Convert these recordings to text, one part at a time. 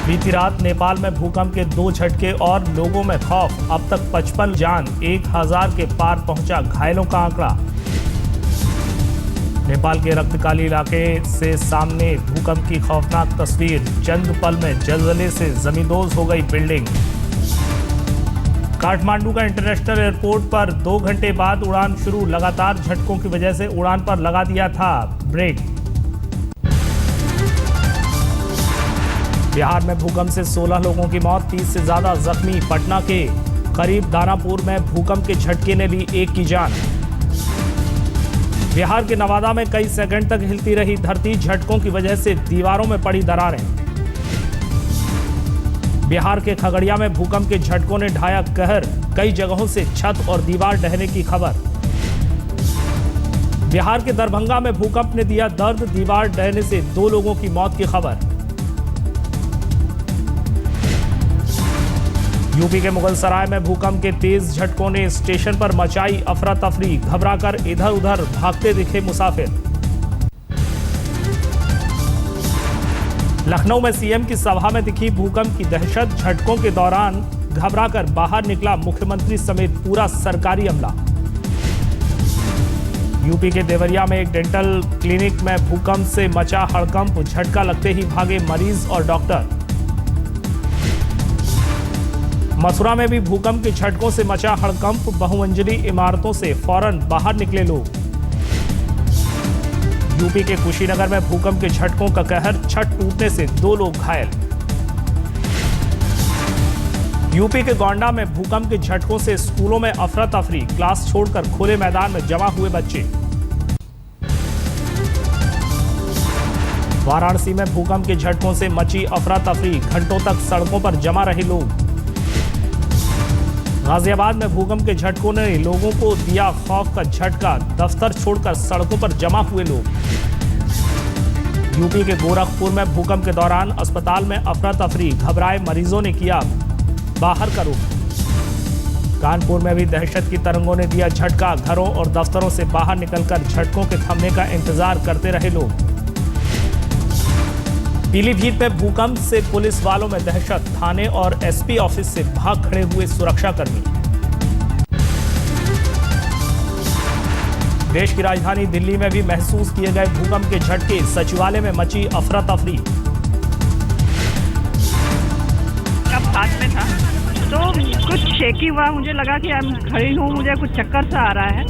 बीती रात नेपाल में भूकंप के 2 झटके और लोगों में खौफ। अब तक 55 जान, 1000 के पार पहुंचा घायलों का आंकड़ा। नेपाल के रक्तकाली इलाके से सामने भूकंप की खौफनाक तस्वीर। चंद पल में जलजले से जमींदोज हो गई बिल्डिंग। काठमांडू का इंटरनेशनल एयरपोर्ट पर 2 घंटे बाद उड़ान शुरू। लगातार झटकों की वजह से उड़ान पर लगा दिया था ब्रेक। बिहार में भूकंप से 16 लोगों की मौत, 30 से ज्यादा जख्मी। पटना के करीब दानापुर में भूकंप के झटके ने ली 1 की जान। बिहार के नवादा में कई सेकंड तक हिलती रही धरती। झटकों की वजह से दीवारों में पड़ी दरारें। बिहार के खगड़िया में भूकंप के झटकों ने ढाया कहर। कई जगहों से छत और दीवार ढहने की खबर। बिहार के दरभंगा में भूकंप ने दिया दर्द। दीवार ढहने से 2 लोगों की मौत की खबर। यूपी के मुगलसराय में भूकंप के तेज झटकों ने स्टेशन पर मचाई अफरा तफरी। घबराकर इधर उधर भागते दिखे मुसाफिर। लखनऊ में सीएम की सभा में दिखी भूकंप की दहशत। झटकों के दौरान घबराकर बाहर निकला मुख्यमंत्री समेत पूरा सरकारी अमला। यूपी के देवरिया में एक डेंटल क्लिनिक में भूकंप से मचा हड़कंप। झटका लगते ही भागे मरीज और डॉक्टर। मथुरा में भी भूकंप के झटकों से मचा हड़कंप। बहुमंजिली इमारतों से फौरन बाहर निकले लोग। यूपी के कुशीनगर में भूकंप के झटकों का कहर। छत टूटने से 2 लोग घायल। यूपी के गोंडा में भूकंप के झटकों से स्कूलों में अफरा तफरी। क्लास छोड़कर खुले मैदान में जमा हुए बच्चे। वाराणसी में भूकंप के झटकों से मची अफरा तफरी। घंटों तक सड़कों पर जमा रहे लोग। गाजियाबाद में भूकंप के झटकों ने लोगों को दिया खौफ का झटका। दफ्तर छोड़कर सड़कों पर जमा हुए लोग। यूपी के गोरखपुर में भूकंप के दौरान अस्पताल में अफरा तफरी। घबराए मरीजों ने किया बाहर का रुख। कानपुर में भी दहशत की तरंगों ने दिया झटका। घरों और दफ्तरों से बाहर निकलकर झटकों के थमने का इंतजार करते रहे लोग। पीलीभीत में भूकंप से पुलिस वालों में दहशत। थाने और एसपी ऑफिस से भाग खड़े हुए सुरक्षाकर्मी। देश की राजधानी दिल्ली में भी महसूस किए गए भूकंप के झटके। सचिवालय में मची अफरा तफरी। अब साथ में था तो कुछ शेकी हुआ। मुझे लगा कि मैं खड़ी हूँ, मुझे कुछ चक्कर सा आ रहा है।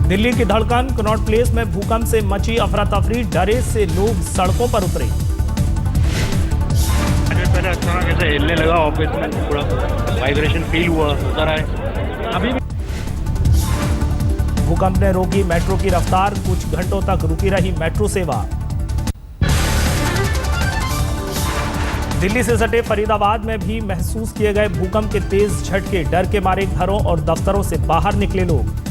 दिल्ली की धड़कन कनॉट प्लेस में भूकंप से मची अफरा तफरी। डरे से लोग सड़कों पर उतरे। पहले अच्छा कैसे हिलने लगा, ऑफिस में पूरा वाइब्रेशन फील हुआ, होता रहा है। अभी भूकंप ने रोकी मेट्रो की रफ्तार। कुछ घंटों तक रुकी रही मेट्रो सेवा। दिल्ली से सटे फरीदाबाद में भी महसूस किए गए भूकंप के तेज झटके। डर के मारे घरों और दफ्तरों से बाहर निकले लोग।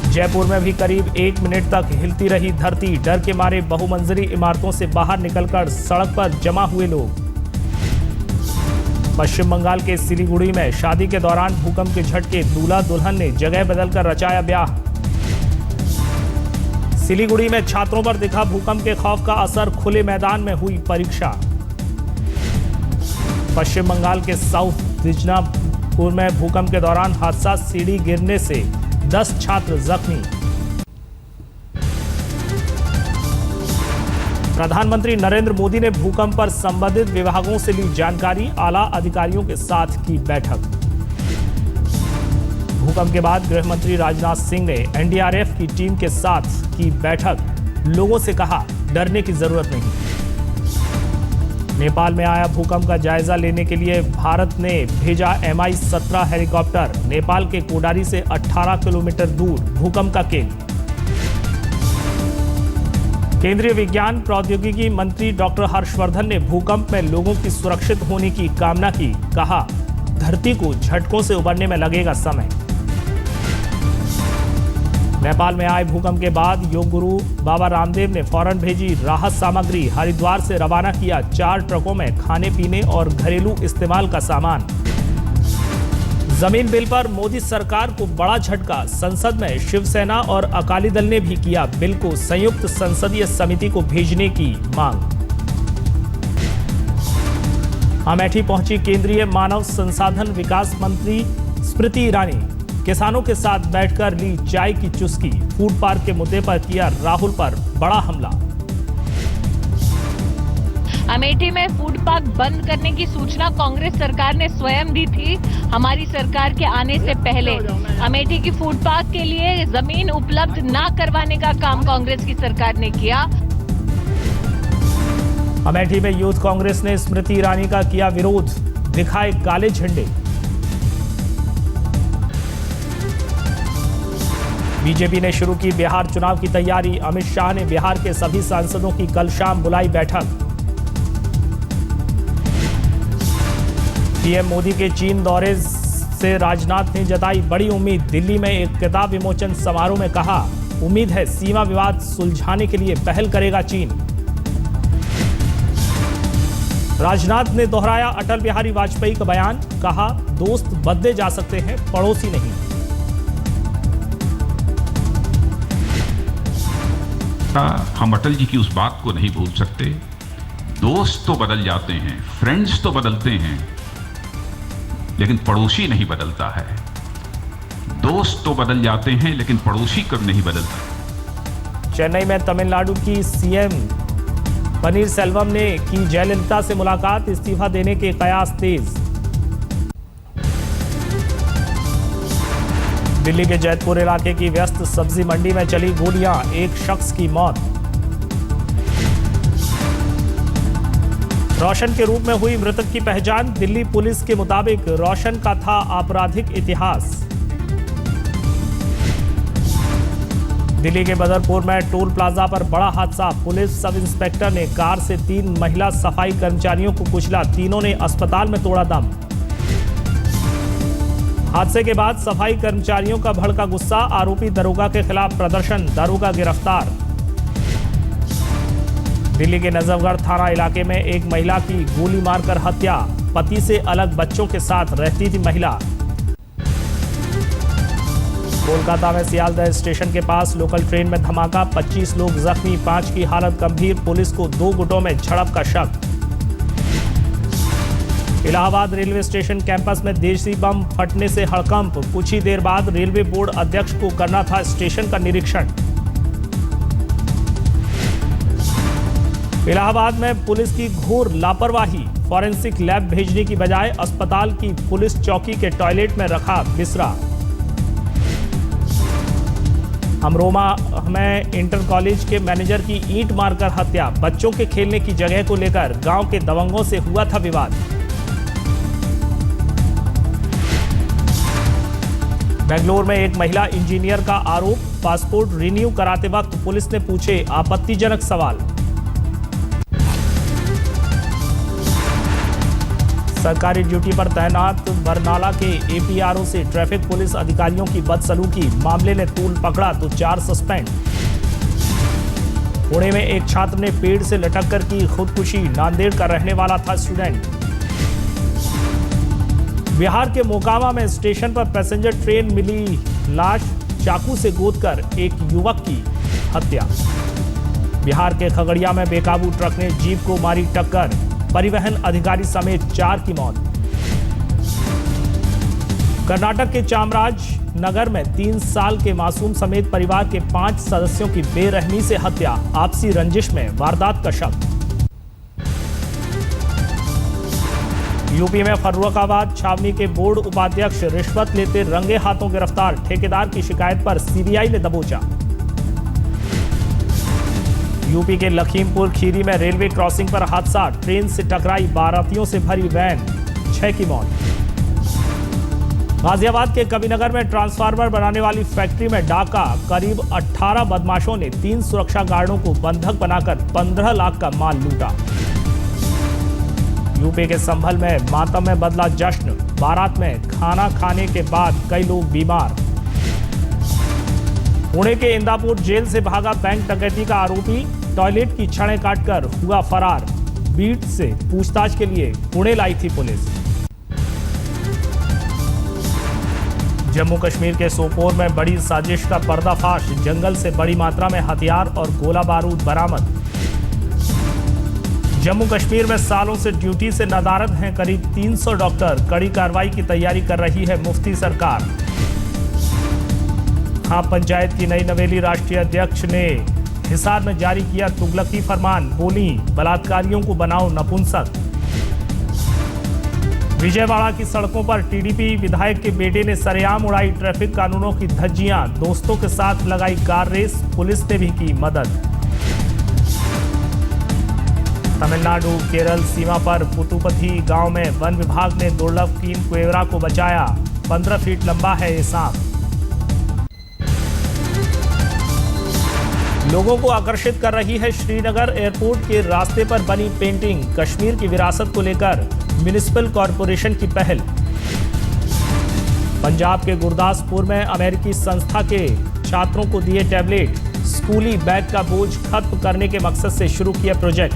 जयपुर में भी करीब 1 मिनट तक हिलती रही धरती। डर के मारे बहुमंजिली इमारतों से बाहर निकलकर सड़क पर जमा हुए लोग। पश्चिम बंगाल के सिलीगुड़ी में शादी के दौरान भूकंप के झटके। दूल्हा दुल्हन ने जगह बदलकर रचाया ब्याह। सिलीगुड़ी में छात्रों पर दिखा भूकंप के खौफ का असर। खुले मैदान में हुई परीक्षा। पश्चिम बंगाल के साउथ दिजनापुर में भूकंप के दौरान हादसा। सीढ़ी गिरने से 10 छात्र जख्मी। प्रधानमंत्री नरेंद्र मोदी ने भूकंप पर संबंधित विभागों से ली जानकारी। आला अधिकारियों के साथ की बैठक। भूकंप के बाद गृह मंत्री राजनाथ सिंह ने एनडीआरएफ की टीम के साथ की बैठक। लोगों से कहा डरने की जरूरत नहीं। नेपाल में आया भूकंप का जायजा लेने के लिए भारत ने भेजा Mi-17 हेलीकॉप्टर। नेपाल के कोडारी से 18 किलोमीटर दूर भूकंप का केंद्र। केंद्रीय विज्ञान प्रौद्योगिकी मंत्री डॉक्टर हर्षवर्धन ने भूकंप में लोगों की सुरक्षित होने की कामना की। कहा धरती को झटकों से उबरने में लगेगा समय। नेपाल में आए भूकंप के बाद योग गुरु बाबा रामदेव ने फौरन भेजी राहत सामग्री। हरिद्वार से रवाना किया 4 ट्रकों में खाने पीने और घरेलू इस्तेमाल का सामान। जमीन बिल पर मोदी सरकार को बड़ा झटका। संसद में शिवसेना और अकाली दल ने भी किया बिल को संयुक्त संसदीय समिति को भेजने की मांग। अमेठी पहुंची केंद्रीय मानव संसाधन विकास मंत्री स्मृति ईरानी। किसानों के साथ बैठकर ली चाय की चुस्की। फूड पार्क के मुद्दे पर किया राहुल पर बड़ा हमला। अमेठी में फूड पार्क बंद करने की सूचना कांग्रेस सरकार ने स्वयं दी थी। हमारी सरकार के आने से पहले अमेठी की फूड पार्क के लिए जमीन उपलब्ध न करवाने का काम कांग्रेस की सरकार ने किया। अमेठी में यूथ कांग्रेस ने स्मृति ईरानी का किया विरोध, दिखाए काले झंडे। बीजेपी ने शुरू की बिहार चुनाव की तैयारी। अमित शाह ने बिहार के सभी सांसदों की कल शाम बुलाई बैठक। पीएम मोदी के चीन दौरे से राजनाथ ने जताई बड़ी उम्मीद। दिल्ली में एक किताब विमोचन समारोह में कहा, उम्मीद है सीमा विवाद सुलझाने के लिए पहल करेगा चीन। राजनाथ ने दोहराया अटल बिहारी वाजपेयी का बयान, कहा दोस्त बदले जा सकते हैं, पड़ोसी नहीं। हम अटल जी की उस बात को नहीं भूल सकते, दोस्त तो बदल जाते हैं, फ्रेंड्स तो बदलते हैं, लेकिन पड़ोसी नहीं बदलता है। दोस्त तो बदल जाते हैं लेकिन पड़ोसी कब नहीं बदलता। चेन्नई में तमिलनाडु की सीएम पनीर सेल्वम ने की जयललिता से मुलाकात। इस्तीफा देने के कयास तेज। दिल्ली के जैतपुर इलाके की व्यस्त सब्जी मंडी में चली गोलियां, एक शख्स की मौत। रोशन के रूप में हुई मृतक की पहचान। दिल्ली पुलिस के मुताबिक रोशन का था आपराधिक इतिहास। दिल्ली के बदरपुर में टोल प्लाजा पर बड़ा हादसा। पुलिस सब इंस्पेक्टर ने कार से 3 महिला सफाई कर्मचारियों को कुचला। तीनों ने अस्पताल में तोड़ा दम। हादसे के बाद सफाई कर्मचारियों का भड़का गुस्सा। आरोपी दरोगा के खिलाफ प्रदर्शन, दरोगा गिरफ्तार। दिल्ली के नजफगढ़ थाना इलाके में एक महिला की गोली मारकर हत्या। पति से अलग बच्चों के साथ रहती थी महिला। कोलकाता में सियालदह स्टेशन के पास लोकल ट्रेन में धमाका, 25 लोग जख्मी, 5 की हालत गंभीर। पुलिस को 2 गुटों में झड़प का शक। इलाहाबाद रेलवे स्टेशन कैंपस में देसी बम फटने से हड़कंप। कुछ ही देर बाद रेलवे बोर्ड अध्यक्ष को करना था स्टेशन का निरीक्षण। इलाहाबाद में पुलिस की घोर लापरवाही। फॉरेंसिक लैब भेजने की बजाय अस्पताल की पुलिस चौकी के टॉयलेट में रखा बिस्तरा। अमरोमा में इंटर कॉलेज के मैनेजर की ईंट मारकर हत्या। बच्चों के खेलने की जगह को लेकर गांव के दबंगों से हुआ था विवाद। बेंगलोर में एक महिला इंजीनियर का आरोप, पासपोर्ट रिन्यू कराते वक्त पुलिस ने पूछे आपत्तिजनक सवाल। सरकारी ड्यूटी पर तैनात बरनाला के एपीआरओ से ट्रैफिक पुलिस अधिकारियों की बदसलूकी। मामले ने तूल पकड़ा तो 4 सस्पेंड। पुणे में एक छात्र ने पेड़ से लटककर की खुदकुशी। नांदेड़ का रहने वाला था स्टूडेंट। बिहार के मोकामा में स्टेशन पर पैसेंजर ट्रेन मिली लाश, चाकू से गोदकर एक युवक की हत्या। बिहार के खगड़िया में बेकाबू ट्रक ने जीप को मारी टक्कर। परिवहन अधिकारी समेत 4 की मौत। कर्नाटक के चामराज नगर में 3 साल के मासूम समेत परिवार के 5 सदस्यों की बेरहमी से हत्या। आपसी रंजिश में वारदात का शक। यूपी में फर्रुखाबाद छावनी के बोर्ड उपाध्यक्ष रिश्वत लेते रंगे हाथों गिरफ्तार। ठेकेदार की शिकायत पर सीबीआई ने दबोचा। यूपी के लखीमपुर खीरी में रेलवे क्रॉसिंग पर हादसा। ट्रेन से टकराई बारातियों से भरी वैन, 6 की मौत। गाजियाबाद के कबीरनगर में ट्रांसफार्मर बनाने वाली फैक्ट्री में डाका। करीब 18 बदमाशों ने 3 सुरक्षा गार्डों को बंधक बनाकर 15 लाख का माल लूटा। यूपी के संभल में मातम में बदला जश्न। बारात में खाना खाने के बाद कई लोग बीमार। पुणे के इंदापुर जेल से भागा बैंक डकैती का आरोपी। टॉयलेट की छड़ें काटकर हुआ फरार। बीट से पूछताछ के लिए पुणे लाई थी पुलिस। जम्मू कश्मीर के सोपोर में बड़ी साजिश का पर्दाफाश, जंगल से बड़ी मात्रा में हथियार और गोला बारूद बरामद। जम्मू कश्मीर में सालों से ड्यूटी से नदारद हैं करीब 300 डॉक्टर, कड़ी कार्रवाई की तैयारी कर रही है मुफ्ती सरकार। खाप पंचायत की नई नवेली राष्ट्रीय अध्यक्ष ने हिसार में जारी किया तुगलकी फरमान, बोली बलात्कारियों को बनाओ नपुंसक। विजयवाड़ा की सड़कों पर टीडीपी विधायक के बेटे ने सरेआम उड़ाई ट्रैफिक कानूनों की धज्जियां, दोस्तों के साथ लगाई कार रेस, पुलिस ने भी की मदद। तमिलनाडु केरल सीमा पर पुतुपथी गांव में वन विभाग ने दुर्लभ कीन कुएवरा को बचाया, 15 फीट लंबा है ये सांप। लोगों को आकर्षित कर रही है श्रीनगर एयरपोर्ट के रास्ते पर बनी पेंटिंग, कश्मीर की विरासत को लेकर म्युनिसिपल कॉरपोरेशन की पहल। पंजाब के गुरदासपुर में अमेरिकी संस्था के छात्रों को दिए टैबलेट, स्कूली बैग का बोझ खत्म करने के मकसद से शुरू किया प्रोजेक्ट।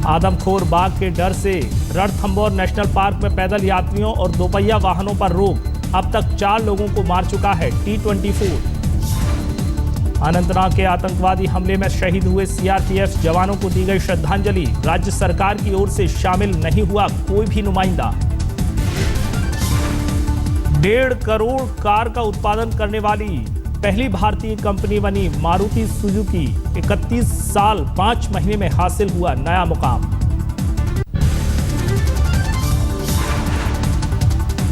आदमखोर बाघ के डर से रणथंभौर नेशनल पार्क में पैदल यात्रियों और दोपहिया वाहनों पर रोक, अब तक 4 लोगों को मार चुका है T-24। अनंतनाग के आतंकवादी हमले में शहीद हुए सीआरपीएफ जवानों को दी गई श्रद्धांजलि, राज्य सरकार की ओर से शामिल नहीं हुआ कोई भी नुमाइंदा। 1.5 करोड़ कार का उत्पादन करने वाली पहली भारतीय कंपनी बनी मारुति सुजुकी, 31 साल 5 महीने में हासिल हुआ नया मुकाम।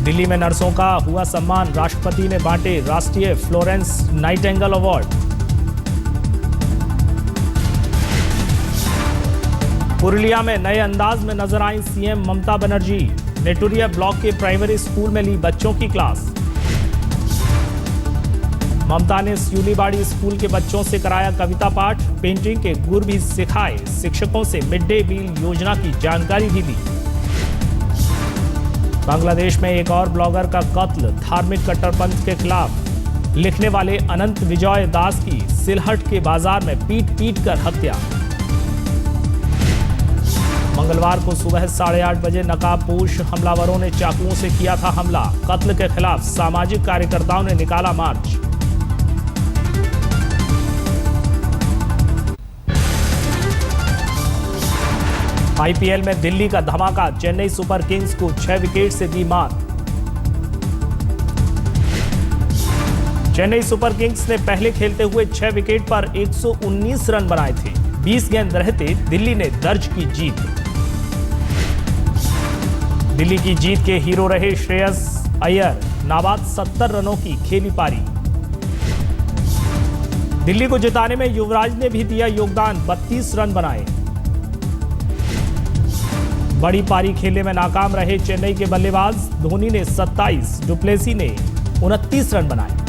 दिल्ली में नर्सों का हुआ सम्मान, राष्ट्रपति ने बांटे राष्ट्रीय फ्लोरेंस नाइटिंगेल अवार्ड। पुरुलिया में नए अंदाज में नजर आई सीएम ममता बनर्जी, नेटुरिया ब्लॉक के प्राइमरी स्कूल में ली बच्चों की क्लास। ममता ने सियूलीबाड़ी स्कूल के बच्चों से कराया कविता पाठ, पेंटिंग के गुर भी सिखाए, शिक्षकों से मिड डे मील योजना की जानकारी भी दी। बांग्लादेश में एक और ब्लॉगर का कत्ल, धार्मिक कट्टरपंथ के खिलाफ लिखने वाले अनंत विजय दास की सिलहट के बाजार में पीट कर हत्या। मंगलवार को सुबह 8:30 बजे नकाबपोश हमलावरों ने चाकुओं से किया था हमला, कत्ल के खिलाफ सामाजिक कार्यकर्ताओं ने निकाला मार्च। आईपीएल में दिल्ली का धमाका, चेन्नई सुपर किंग्स को 6 विकेट से दी मात। चेन्नई सुपर किंग्स ने पहले खेलते हुए 6 विकेट पर 119 रन बनाए थे, 20 गेंद रहते दिल्ली ने दर्ज की जीत। दिल्ली की जीत के हीरो रहे श्रेयस अय्यर, नाबाद 70 रनों की खेली पारी। दिल्ली को जिताने में युवराज ने भी दिया योगदान, 32 रन बनाए। बड़ी पारी खेलने में नाकाम रहे चेन्नई के बल्लेबाज, धोनी ने 27, डुप्लेसी ने 29 रन बनाए।